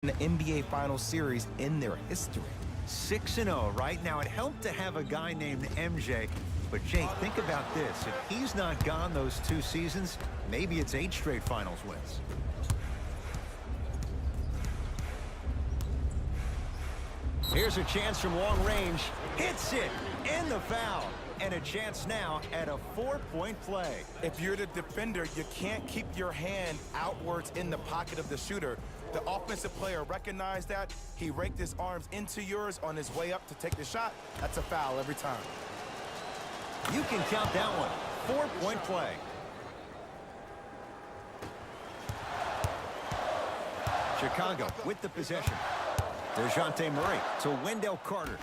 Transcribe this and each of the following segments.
the NBA Finals series in their history. 6-0 right now. It helped to have a guy named MJ. But, Jay, think about this. If he's not gone those 2 seasons, maybe it's 8 straight finals wins. Here's a chance from long range. Hits it. And the foul. And a chance now at a 4-point play. If you're the defender, you can't keep your hand outwards in the pocket of the shooter. The offensive player recognized that. He raked his arms into yours on his way up to take the shot. That's a foul every time. You can count that one. 4-point play. Chicago with the possession. DeJounte Murray to Wendell Carter.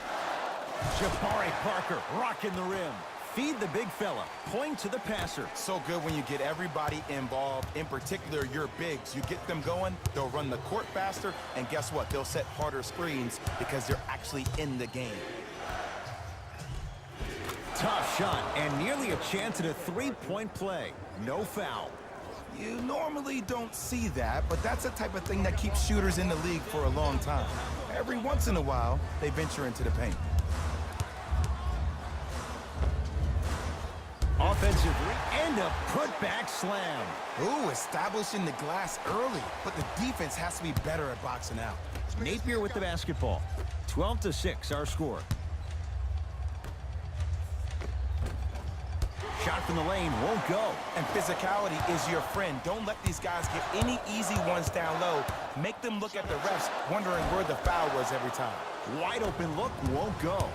Jabari Parker rocking the rim. Feed the big fella. Point to the passer. So good when you get everybody involved, in particular your bigs. You get them going, they'll run the court faster, and guess what? They'll set harder screens because they're actually in the game. Tough shot and nearly a chance at a 3-point play. No foul. You normally don't see that, but that's the type of thing that keeps shooters in the league for a long time. Every once in a while, they venture into the paint. Offensive and a putback slam. Ooh, establishing the glass early, but the defense has to be better at boxing out. Napier with the basketball. 12-6 our score. Shot from the lane won't go. And physicality is your friend. Don't let these guys get any easy ones down low. Make them look at the refs, wondering where the foul was every time. Wide open look won't go.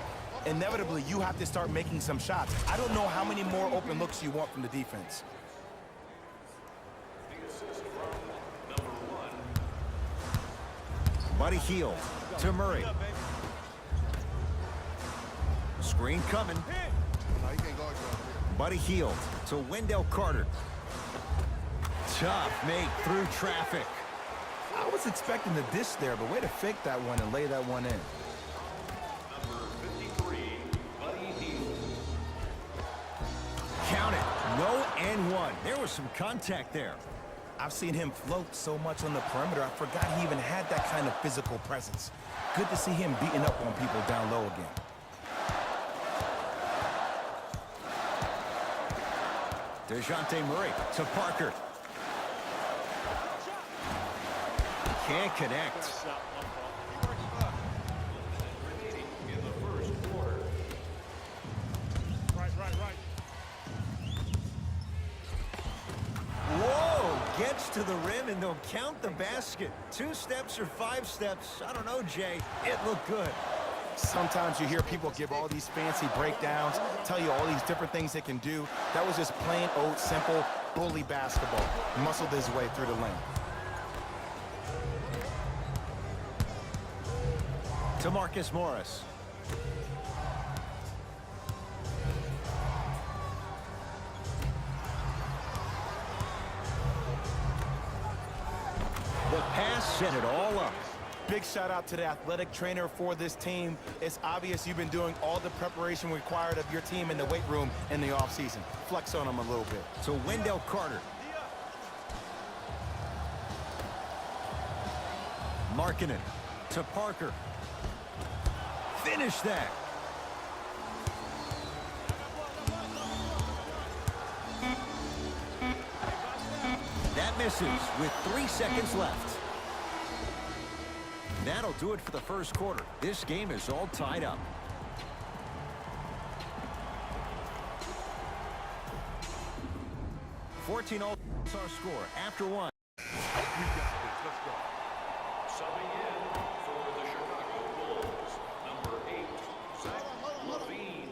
Inevitably, you have to start making some shots. I don't know how many more open looks you want from the defense. Buddy Hield to Murray. Screen coming. Buddy Hield to Wendell Carter. Tough make through traffic. I was expecting the dish there, but way to fake that one and lay that one in. Count it. No and one. There was some contact there. I've seen him float so much on the perimeter, I forgot he even had that kind of physical presence. Good to see him beating up on people down low again. DeJounte Murray to Parker. Can't connect. Whoa, gets to the rim and they'll count the basket. 2 steps or 5 steps. I don't know, Jay. It looked good. Sometimes you hear people give all these fancy breakdowns, tell you all these different things they can do. That was just plain old simple bully basketball. Muscled his way through the lane. To Marcus Morris. The pass set it all up. Big shout out to the athletic trainer for this team. It's obvious you've been doing all the preparation required of your team in the weight room in the offseason. Flex on them a little bit. To Wendell Carter. Markkanen to Parker. Finish that. That misses with 3 seconds left. That'll do it for the first quarter. This game is all tied up. All is our score after 1. We got this. Let's go. Subbing in for the Chicago Bulls, number 8, Zach LaVine.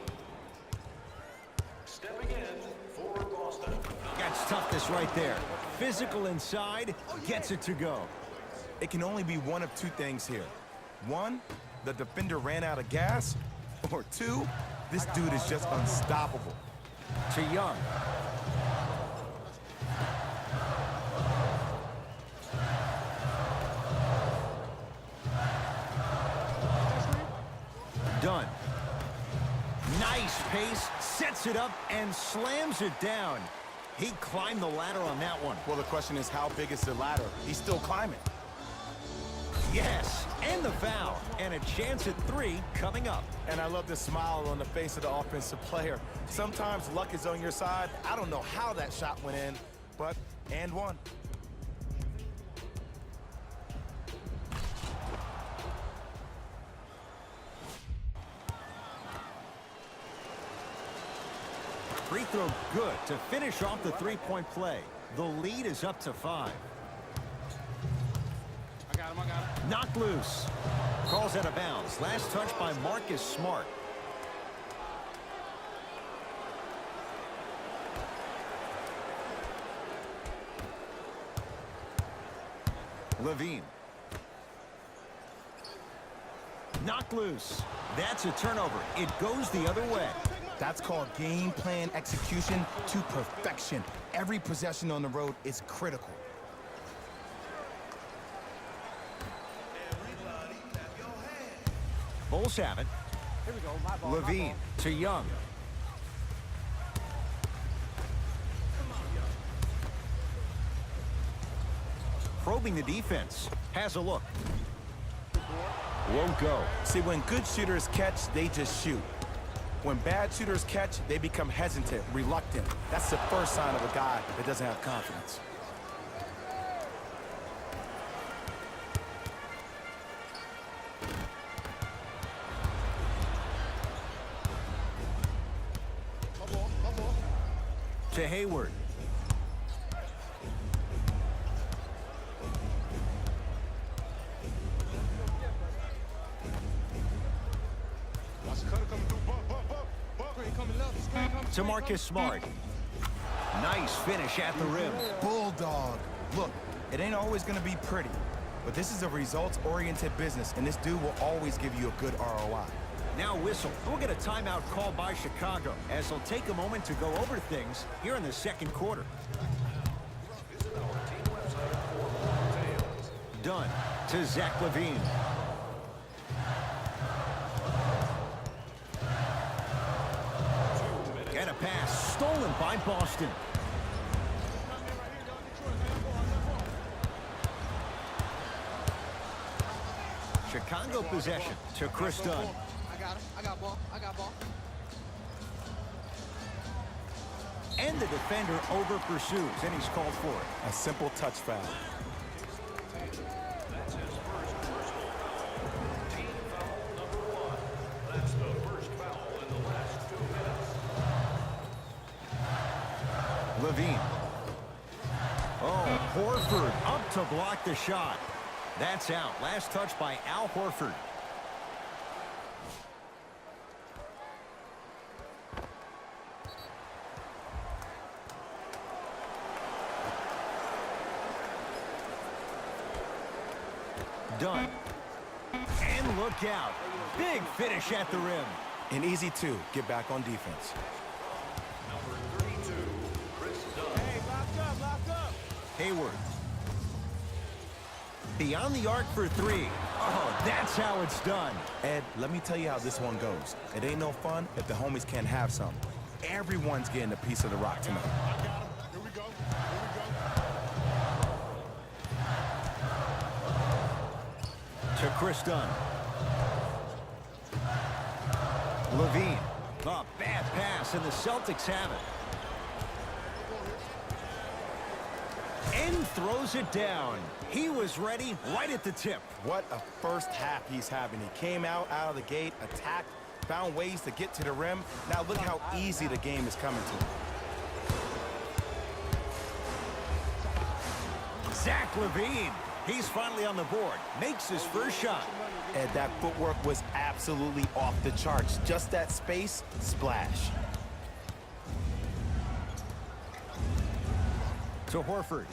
Stepping in for Boston. That's toughness right there. Physical inside, gets it to go. It can only be one of 2 things here. 1, the defender ran out of gas. Or 2, this dude is just unstoppable. To Young. Done. Nice pace, sets it up, and slams it down. He climbed the ladder on that one. Well, the question is, how big is the ladder? He's still climbing. Yes, and the foul. And a chance at 3 coming up. And I love the smile on the face of the offensive player. Sometimes luck is on your side. I don't know how that shot went in, but and one. Free throw good to finish off the three-point play. The lead is up to 5. I got him. Knocked loose. Calls out of bounds. Last touch by Marcus Smart. Levine. Knocked loose. That's a turnover. It goes the other way. That's called game plan execution to perfection. Every possession on the road is critical. Bulls have it. Here we go. My ball. Levine to Young. Probing the defense. Has a look. Won't go. See, when good shooters catch, they just shoot. When bad shooters catch, they become hesitant, reluctant. That's the first sign of a guy that doesn't have confidence. To Hayward. To Marcus Smart. Nice finish at the rim. Bulldog. Look, it ain't always going to be pretty, but this is a results-oriented business, and this dude will always give you a good ROI. Now whistle. We'll get a timeout called by Chicago as they'll take a moment to go over things here in the second quarter. Dunn to Zach Levine. And a pass stolen by Boston. Chicago possession to Chris Dunn. I got him. I got ball. And the defender over pursues, and he's called for it. A simple touch foul. That's his first personal. Team foul number 1. That's the first foul in the last 2 minutes. Levine. Oh, Horford up to block the shot. That's out. Last touch by Al Horford. Done. And look out. Big finish at the rim. And easy, too. Get back on defense. Number 32, Chris Dunn. Hey, locked up. Hayward. Beyond the arc for 3. Oh, that's how it's done. Ed, let me tell you how this one goes. It ain't no fun if the homies can't have some. Everyone's getting a piece of the rock tonight. Here we go. To Chris Dunn. Levine. A bad pass, and the Celtics have it. And throws it down. He was ready right at the tip. What a first half he's having. He came out of the gate, attacked, found ways to get to the rim. Now look how easy the game is coming to him. Zach Levine. He's finally on the board. Makes his first shot. Ed, that footwork was absolutely off the charts. Just that space, splash. To Horford.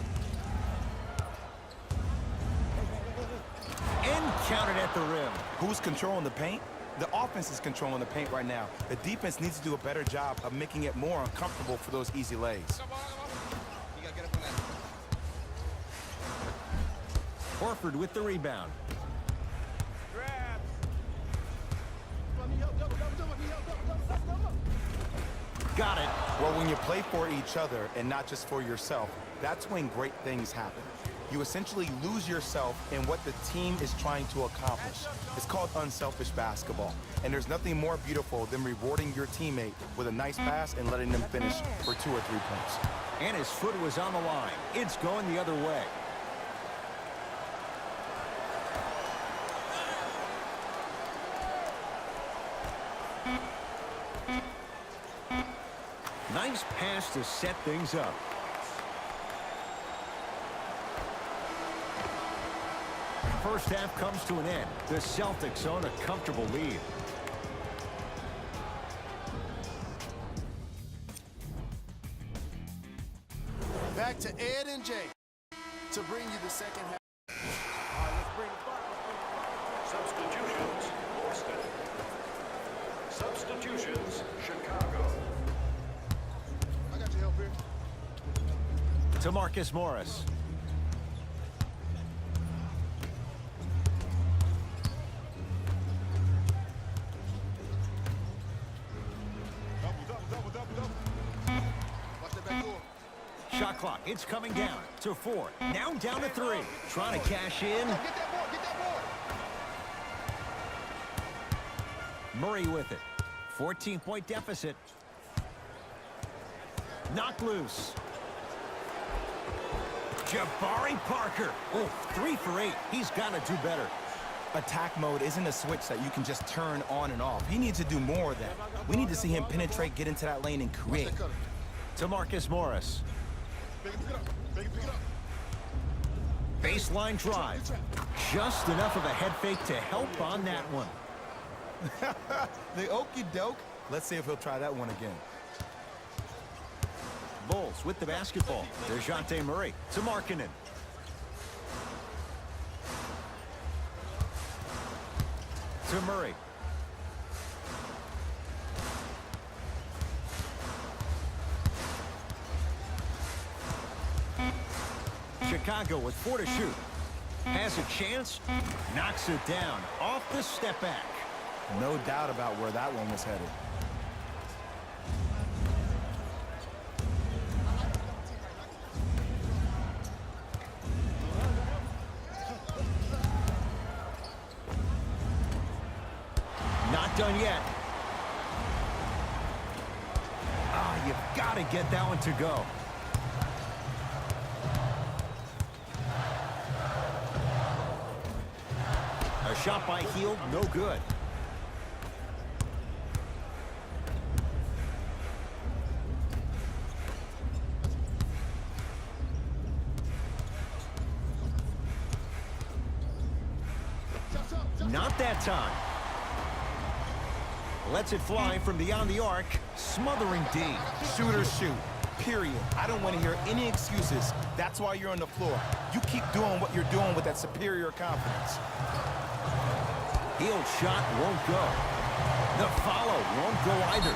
And counted at the rim. Who's controlling the paint? The offense is controlling the paint right now. The defense needs to do a better job of making it more uncomfortable for those easy lays. You gotta get up on that. Horford with the rebound. Grab. Got it. Well, when you play for each other and not just for yourself, that's when great things happen. you essentially lose yourself in what the team is trying to accomplish. It's called unselfish basketball. And there's nothing more beautiful than rewarding your teammate with a nice pass and letting them finish for 2 or 3 points. And his foot was on the line. It's going the other way. Nice pass to set things up. First half comes to an end. The Celtics own a comfortable lead. Back to Ed and Jay to bring you the second half. Substitutions, Boston. Substitutions, Chicago. I got your help here. To Marcus Morris. Double. Watch that back door. Shot clock. It's coming down to 4. Now down to 3. Trying to cash in. Get that board. Murray with it. 14-point deficit. Knocked loose. Jabari Parker. Oh, 3 for 8. He's got to do better. Attack mode isn't a switch that you can just turn on and off. He needs to do more of that. We need to see him penetrate, get into that lane, and create. To Marcus Morris. Pick it up. Baseline drive. Just enough of a head fake to help on that one. The okey doke. Let's see if he'll try that one again. Bulls with the basketball. DeJounte Murray to Markkanen. To Murray. Chicago with 4 to shoot. Has a chance. Knocks it down. Off the step back. No doubt about where that one was headed. Not done yet. You've got to get that one to go. A shot by Hield, no good. Not that time. Lets it fly from beyond the arc. Smothering D. Shooters shoot. Period. I don't want to hear any excuses. That's why you're on the floor. You keep doing what you're doing with that superior confidence. Hield shot won't go. The follow won't go either.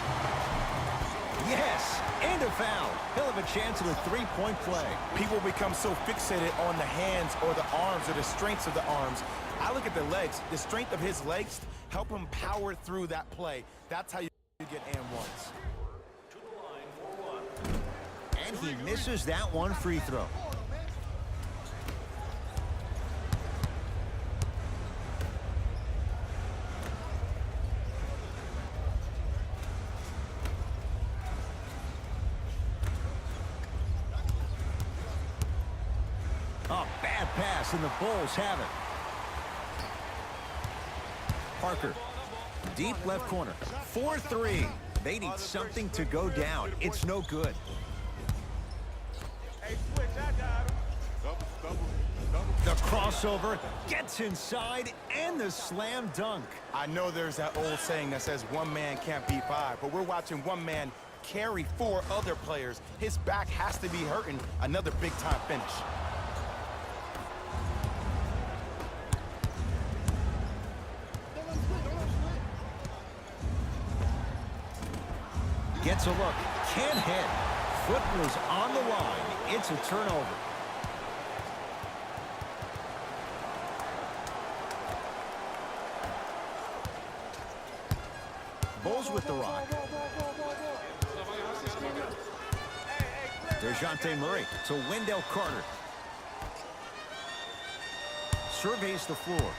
Yes, and a foul. He'll have a chance at a 3-point play. People become so fixated on the hands or the arms or the strengths of the arms. I look at the legs. The strength of his legs help him power through that play. That's how you get and ones. And he misses that one free throw. A bad pass, and the Bulls have it. Parker, deep left corner, 4-3. They need something to go down. It's no good. Hey, switch, I got him. The crossover gets inside, and the slam dunk. I know there's that old saying that says one man can't beat 5, but we're watching one man carry 4 other players. His back has to be hurting. Another big-time finish. Gets a look, can't hit. Foot was on the line. It's a turnover. Bulls with the rock. DeJounte Murray to Wendell Carter. surveys the floor.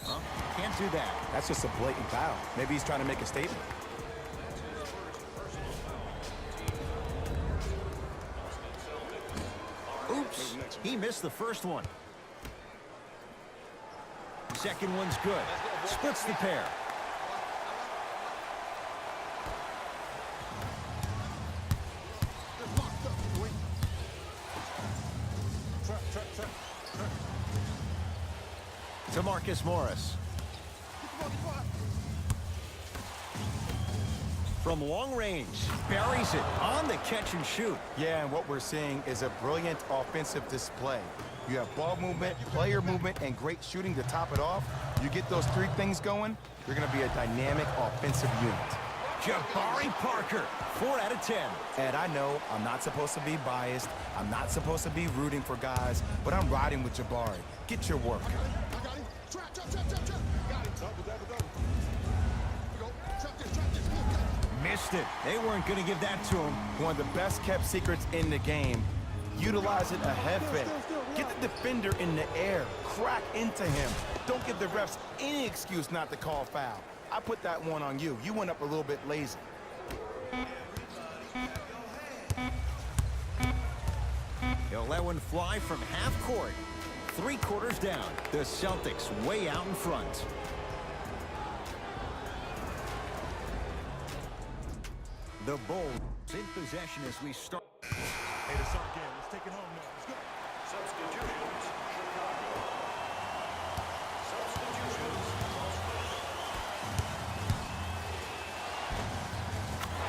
Well, can't do that. That's just a blatant foul. Maybe he's trying to make a statement. Oops, he missed the first one. Second one's good. Splits the pair. To Marcus Morris. From long range, buries it on the catch and shoot. Yeah, and what we're seeing is a brilliant offensive display. You have ball movement, player movement, and great shooting to top it off. You get those three things going, you're going to be a dynamic offensive unit. Jabari Parker, 4 out of 10. And I know I'm not supposed to be biased. I'm not supposed to be rooting for guys, but I'm riding with Jabari. Get your work. I got him. Trap. Got him. Double. Go. Trap this. Missed it. They weren't going to give that to him. One of the best kept secrets in the game. Utilizing a head fake. Get the defender in the air. Crack into him. Don't give the refs any excuse not to call foul. I put that one on you. You went up a little bit lazy. He'll let one fly from half court. 3 quarters down. The Celtics way out in front. The Bulls in possession as we start. Hey, the shot again. Let's take it home now. Let's go. Substitutions, Chicago. Substitutions,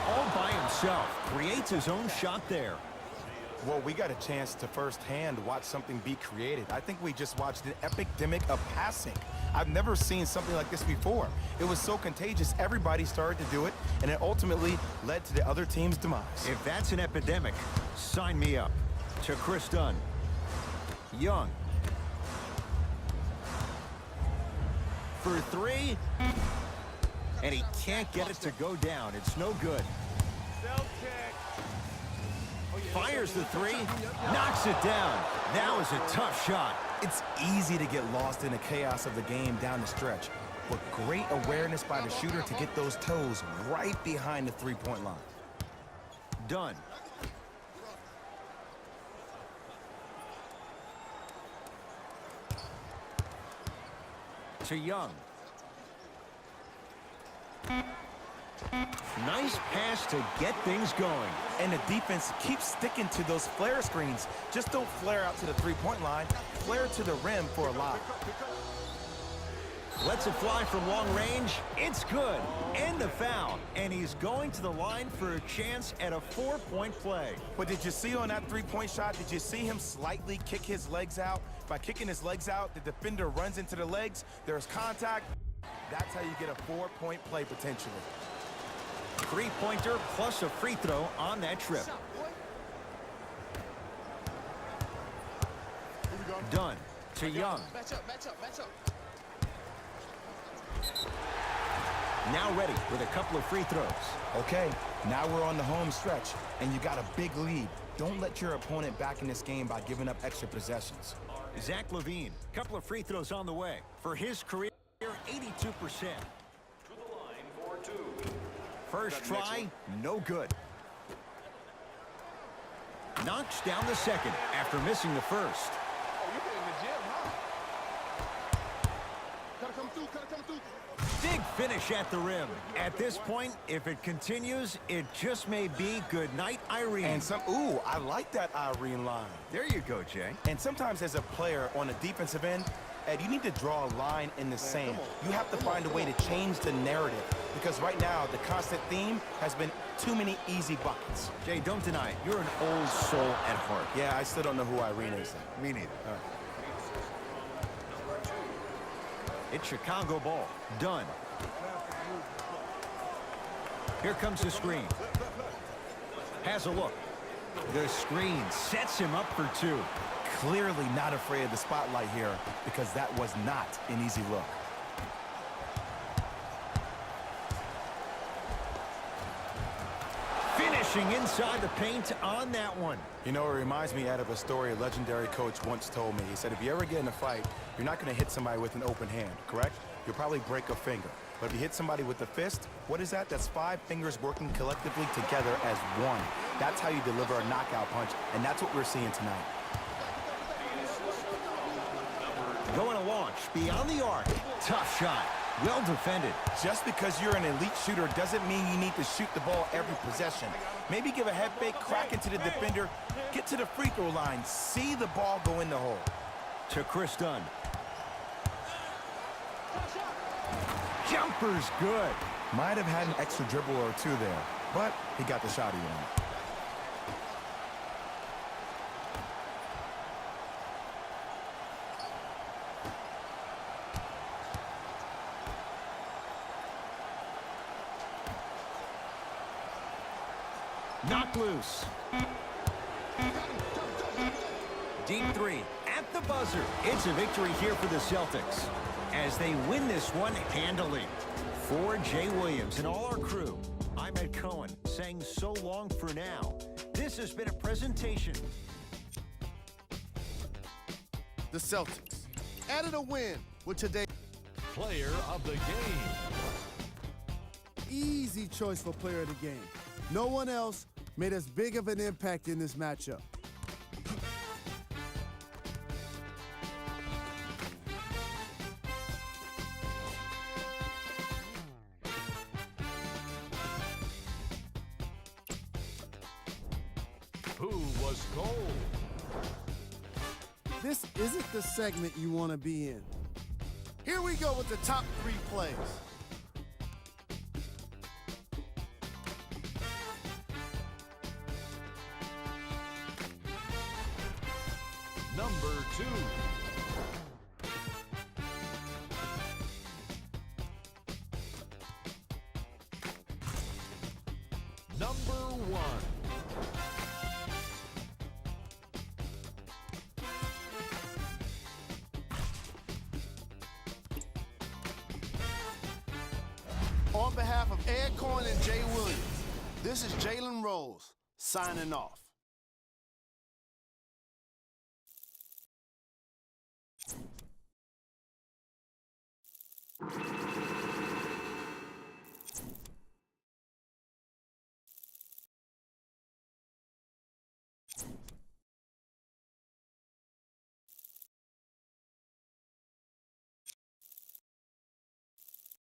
All by himself. Creates his own shot there. Well, we got a chance to firsthand watch something be created. I think we just watched an epidemic of passing. I've never seen something like this before. It was so contagious, everybody started to do it, and it ultimately led to the other team's demise. If that's an epidemic, sign me up. To Chris Dunn. Young. For 3. And he can't get it to go down. It's no good. Fires the 3. Knocks it down. That was a tough shot. It's easy to get lost in the chaos of the game down the stretch, but great awareness by the shooter to get those toes right behind the three-point line. Dunn. To Young. Nice pass to get things going. And the defense keeps sticking to those flare screens. Just don't flare out to the three-point line. Flare to the rim for a lob. Lets it fly from long range. It's good. And the foul. And he's going to the line for a chance at a 4-point play. But did you see on that three-point shot, did you see him slightly kick his legs out? By kicking his legs out, the defender runs into the legs. There's contact. That's how you get a 4-point play potentially. 3-pointer plus a free throw on that trip. Dunn to Young. Match up. Now ready with a couple of free throws. Okay, now we're on the home stretch, and you got a big lead. Don't let your opponent back in this game by giving up extra possessions. Zach LaVine, couple of free throws on the way. For his career, 82%. to the line for 2. First try, no good. Knocks down the second after missing the first. Oh, you in the gym, huh? Gotta come through. Big finish at the rim. At this point, if it continues, it just may be good night, Irene. And ooh, I like that Irene line. There you go, Jay. And sometimes as a player on the defensive end, Ed, you need to draw a line in the sand. You have to find a way to change the narrative because right now the constant theme has been too many easy buckets. Jay, don't deny it. You're an old soul at heart. Yeah, I still don't know who Irene is. Me neither. It's Chicago ball. Done. Here comes the screen. Has a look. The screen sets him up for 2. Clearly not afraid of the spotlight here because that was not an easy look. Finish Pushing inside the paint on that one. You know, it reminds me, Ed, of a story a legendary coach once told me. He said, if you ever get in a fight, you're not going to hit somebody with an open hand, correct? You'll probably break a finger. But if you hit somebody with a fist, what is that? That's 5 fingers working collectively together as one. That's how you deliver a knockout punch, and that's what we're seeing tonight. Going to launch beyond the arc. Tough shot. Well defended. Just because you're an elite shooter doesn't mean you need to shoot the ball every possession. Maybe give a head fake, crack into the defender, get to the free throw line, see the ball go in the hole. To Chris Dunn. Jumper's good. Might have had an extra dribble or two there, but he got the shot he wanted. Knocked loose. Deep three at the buzzer. It's a victory here for the Celtics as they win this one handily. For Jay Williams and all our crew, I'm Ed Cohen saying so long for now. This has been a presentation. The Celtics added a win with today. Player of the game. Easy choice for player of the game. No one else made as big of an impact in this matchup. Who was gold? This isn't the segment you want to be in. Here we go with the top 3 plays. Number 2. Number 1. On behalf of Ed Cohen and Jay Williams, this is Jalen Rose signing off.